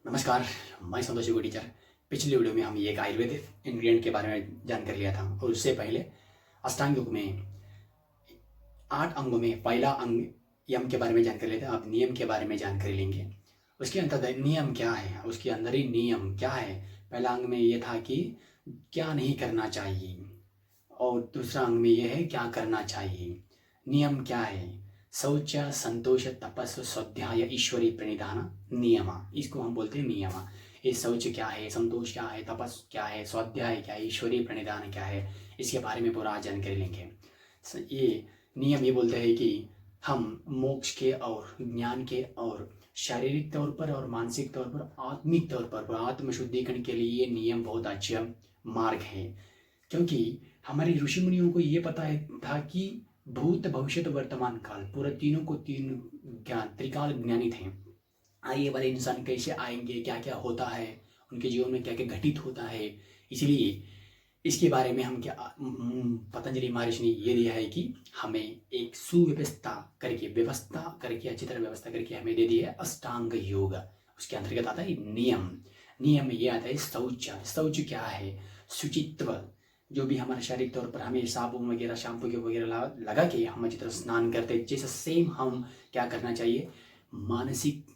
नमस्कार, मैं संतोष योगी टीचर। पिछली वीडियो में हम एक आयुर्वेदिक इंग्रेडिएंट के बारे में जानकारी लिया था और उससे पहले अष्टांग योग में 8 अंगों में पहला अंग यम के बारे में जानकारी लेते हैं। अब नियम के बारे में जानकारी लेंगे। उसके अंतर्गत नियम क्या है, उसके अंदर ही नियम क्या है। पहला अंग में ये था कि क्या नहीं करना चाहिए और दूसरा अंग में ये है क्या करना चाहिए। नियम क्या है? शौच, संतोष, तपस, स्वाध्याय, ईश्वरी प्रणिधान, नियम। इसको हम बोलते हैं नियम। ये शौच क्या है, संतोष क्या है, तपस क्या है, स्वाध्याय क्या है, ईश्वरी प्रणिधान क्या है, इसके बारे में पूरा जानकारी लेंगे। ये नियम ये बोलते हैं कि हम मोक्ष के और ज्ञान के और शारीरिक तौर पर और मानसिक तौर पर, आत्मिक तौर पर आत्मशुद्धिकरण के लिए ये नियम बहुत अच्छा मार्ग है। क्योंकि हमारे ऋषि मुनियों को ये पता है था कि भूत, भविष्य, वर्तमान काल पूरा तीनों को तीन ज्ञान त्रिकाल ज्ञानी थे। आगे वाले इंसान कैसे आएंगे, क्या क्या होता है, उनके जीवन में क्या क्या घटित होता है। इसलिए इसके बारे में हम क्या पतंजलि महर्षि ने ये दिया है कि हमें एक सुव्यवस्था करके, व्यवस्था करके, अच्छी तरह व्यवस्था करके हमें दे दिया है अष्टांग योग। उसके अंतर्गत आता है नियम। नियम में ये आता है शौच। शौच क्या है? शुचित्व। जो भी हमारे शारीरिक तौर पर हमें साबुन वगैरह, शैम्पू के वगैरह लगा के हम अच्छी तरह स्नान करते हैं, जैसे सेम हम क्या करना चाहिए, मानसिक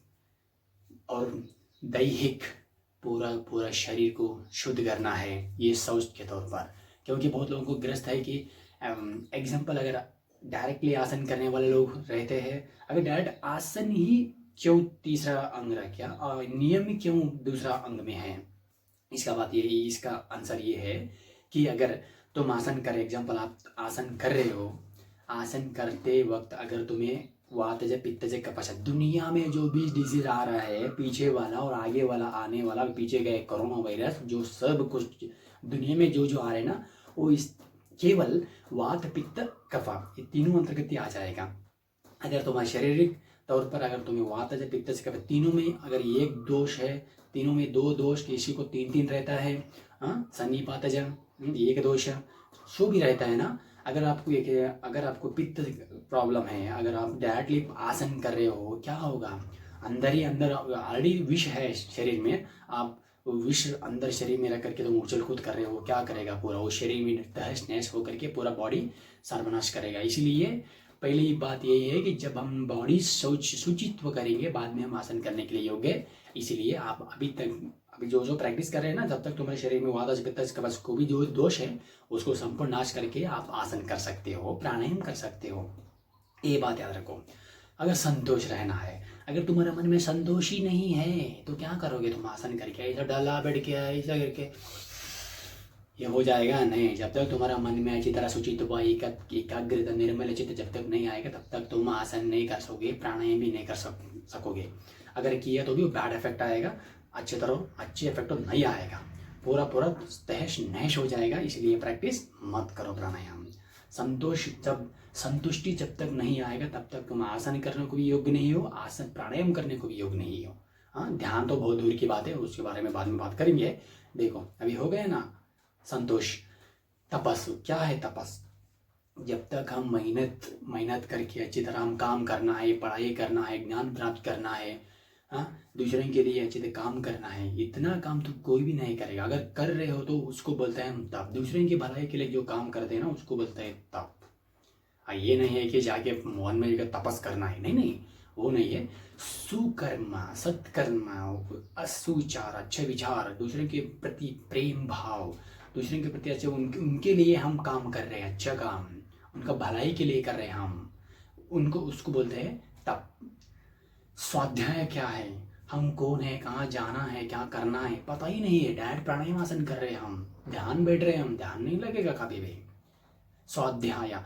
और दैहिक पूरा पूरा शरीर को शुद्ध करना है, ये शौच के तौर पर। क्योंकि बहुत लोगों को ग्रस्त है कि एग्जाम्पल अगर डायरेक्टली आसन करने वाले लोग रहते हैं, अगर डायरेक्ट आसन ही क्यों तीसरा अंग रखा और नियम क्यों दूसरा अंग में है, इसका आंसर ये है कि अगर तुम आसन कर, एग्जाम्पल आप आसन कर रहे हो, आसन करते वक्त अगर तुम्हें वातज, पित्तज, कपच, दुनिया में जो भी डिजीज आ रहा है, पीछे वाला और आगे वाला आने वाला, पीछे गए कोरोना वायरस, जो सब कुछ दुनिया में जो जो आ रहे हैं ना, वो इस केवल वात, पित्त, कफा, ये तीनों अंतर्गत ही आ जाएगा। अगर तुम्हारे शारीरिक तौर पर अगर तुम्हें वातज, पित्तज, कफा तीनों में अगर एक दोष है, तीनों में 2 दोष, किसी को 3 रहता है, सन्निपातज एक दोष शो भी रहता है ना। अगर आपको पित्त प्रॉब्लम है, अगर आप डायरेक्टली आसन कर रहे हो, क्या होगा, अंदर ही अंदर ऑलरेडी विष है शरीर में, आप विष अंदर शरीर में रख करके तुम उछल कूद कर रहे हो, क्या करेगा, पूरा वो शरीर में तहस नहस होकर के पूरा बॉडी सर्वनाश करेगा। इसलिए पहली बात यही है कि जब हम बॉडी शुचित्व करेंगे, बाद में हम आसन करने के लिए योग्य। इसलिए आप अभी जो प्रैक्टिस कर रहे हैं ना, जब तक तुम्हारे शरीर में वातज, पित्तज, कफज को भी जो दोष है उसको संपूर्ण नाश करके आप आसन कर सकते हो, प्राणायाम कर सकते हो। ये बात याद रखो। अगर संतोष रहना है, अगर तुम्हारे मन में संतोष ही नहीं है तो क्या करोगे तुम आसन करके? ऐसा डाला बैठ के ऐसा करके ये हो जाएगा नहीं। जब तक तुम्हारा मन में अच्छी तरह शुचित्व, एकाग्रता, निर्मल चित्त जब तक नहीं आएगा, तब तक तुम आसन नहीं कर सकोगे, प्राणायाम भी नहीं कर सकोगे। अगर किया तो भी बैड इफेक्ट आएगा, अच्छे इफेक्ट तो नहीं आएगा, पूरा पूरा तहस नहस हो जाएगा। इसलिए प्रैक्टिस मत करो प्राणायाम। संतुष्टि जब तक नहीं आएगा तब तक तुम आसन करने को भी योग्य नहीं हो, आसन प्राणायाम करने को भी योग्य नहीं हो। हाँ, ध्यान तो बहुत दूर की बात है, उसके बारे में बाद में बात करेंगे। देखो अभी हो गया ना संतोष। तपस क्या है? तपस जब तक हम मेहनत करके अच्छी तरह हम काम करना है, पढ़ाई करना है, ज्ञान प्राप्त करना है, हाँ, दूसरे के लिए अच्छे से काम करना है, इतना काम तो कोई भी नहीं करेगा। अगर कर रहे हो तो उसको बोलते हैं हम तप। दूसरे की भलाई के लिए जो काम करते हैं ना, उसको बोलते हैं तप। ये नहीं है कि जाके मन में तपस करना है, नहीं, वो नहीं है। सुकर्म, सत्कर्म, असुचार, अच्छे विचार, दूसरे के प्रति प्रेम भाव, दूसरे के प्रति अच्छे उनके लिए हम काम कर रहे हैं, अच्छा काम, उनका भलाई के लिए कर रहे हैं हम, उसको बोलते हैं तप। स्वाध्याय क्या है? हम कौन है, कहाँ जाना है, क्या करना है, पता ही नहीं है, डायरेक्ट प्राणायाम आसन कर रहे हैं हम, ध्यान बैठ रहे हैं हम, ध्यान नहीं लगेगा कभी भी। स्वाध्याय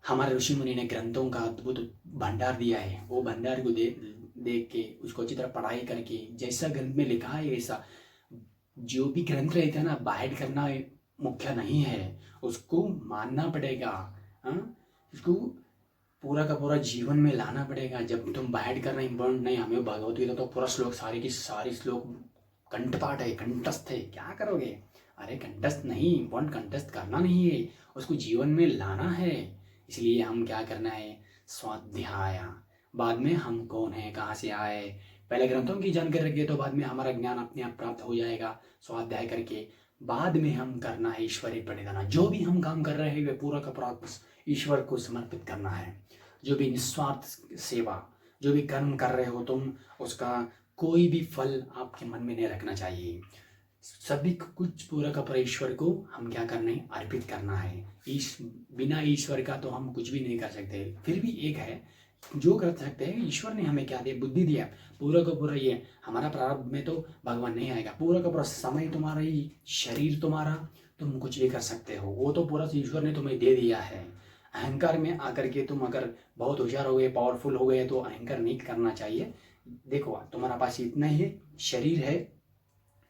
हमारे ऋषि मुनि ने ग्रंथों का अद्भुत भंडार दिया है, वो भंडार को देख के उसको अच्छी तरह पढ़ाई करके, जैसा ग्रंथ में लिखा है वैसा, जो भी ग्रंथ रहता है ना, बाहर करना मुख्य नहीं है, उसको मानना पड़ेगा। उसको पूरा का पूरा जीवन में लाना पड़ेगा। जब तुम बाहर करना इम्पोर्टेंट नहीं, हमें भगवत गीता तो पूरा श्लोक, सारी की सारी श्लोक कंठपाठ है, कंठस्थ है, क्या करोगे? अरे कंठस्थ नहीं, इम्पोर्टेंट कंठस्थ करना नहीं है, उसको जीवन में लाना है। इसलिए हम क्या करना है? स्वाध्याय। बाद में हम कौन है, कहाँ से आए, पहले ग्रंथों की जानकारी रखिए तो बाद में हमारा ज्ञान अपने आप प्राप्त हो जाएगा। स्वाध्याय करके बाद में हम करना है ईश्वरीय प्रणिधान। जो भी हम काम कर रहे हैं वे पूरा का पूरा ईश्वर को समर्पित करना है। जो भी निस्वार्थ सेवा, जो भी कर्म कर रहे हो तुम, उसका कोई भी फल आपके मन में नहीं रखना चाहिए। सभी कुछ पूरा का पूरा ईश्वर को हम क्या करना है, अर्पित करना है। बिना ईश्वर का तो हम कुछ भी नहीं कर सकते। फिर भी एक है जो कर सकते हैं, ईश्वर ने हमें क्या दिया, बुद्धि दिया। पूरा का पूरा ये हमारा प्रारब्ध में तो भगवान नहीं आएगा। पूरा का पूरा समय तुम्हारा ही, शरीर तुम्हारा, तुम कुछ भी कर सकते हो, वो तो पूरा ईश्वर ने तुम्हें दे दिया है। अहंकार में आकर के तुम अगर बहुत होशियार हो गए, पावरफुल हो गए, तो अहंकार नहीं करना चाहिए। देखो तुम्हारा पास इतना ही है, शरीर है,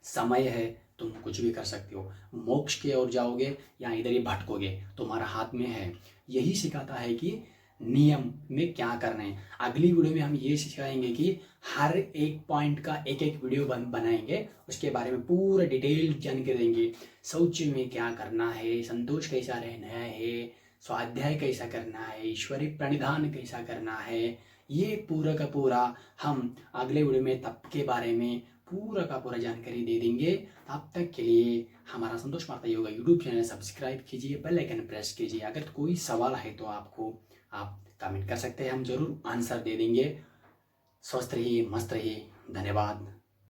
समय है, तुम कुछ भी कर सकते हो। मोक्ष की ओर जाओगे या इधर ही भटकोगे, तुम्हारा हाथ में है। यही सिखाता है कि नियम में क्या करना है। अगली वीडियो में हम ये सिखाएंगे कि हर एक पॉइंट का एक एक वीडियो बनाएंगे, उसके बारे में पूरा डिटेल जानकारी देंगे। शौच में क्या करना है, संतोष कैसा रहना है, स्वाध्याय कैसा करना है, ईश्वरीय प्रणिधान कैसा करना है, ये पूरा का पूरा हम अगले वीडियो में तप के बारे में पूरा का पूरा जानकारी दे देंगे। तब तक के लिए हमारा संतोष माता योगा यूट्यूब चैनल सब्सक्राइब कीजिए, बेल आइकन प्रेस कीजिए। अगर कोई सवाल है तो आपको आप कमेंट कर सकते हैं, हम जरूर आंसर दे देंगे। स्वस्थ रहिए, मस्त रहिए। धन्यवाद।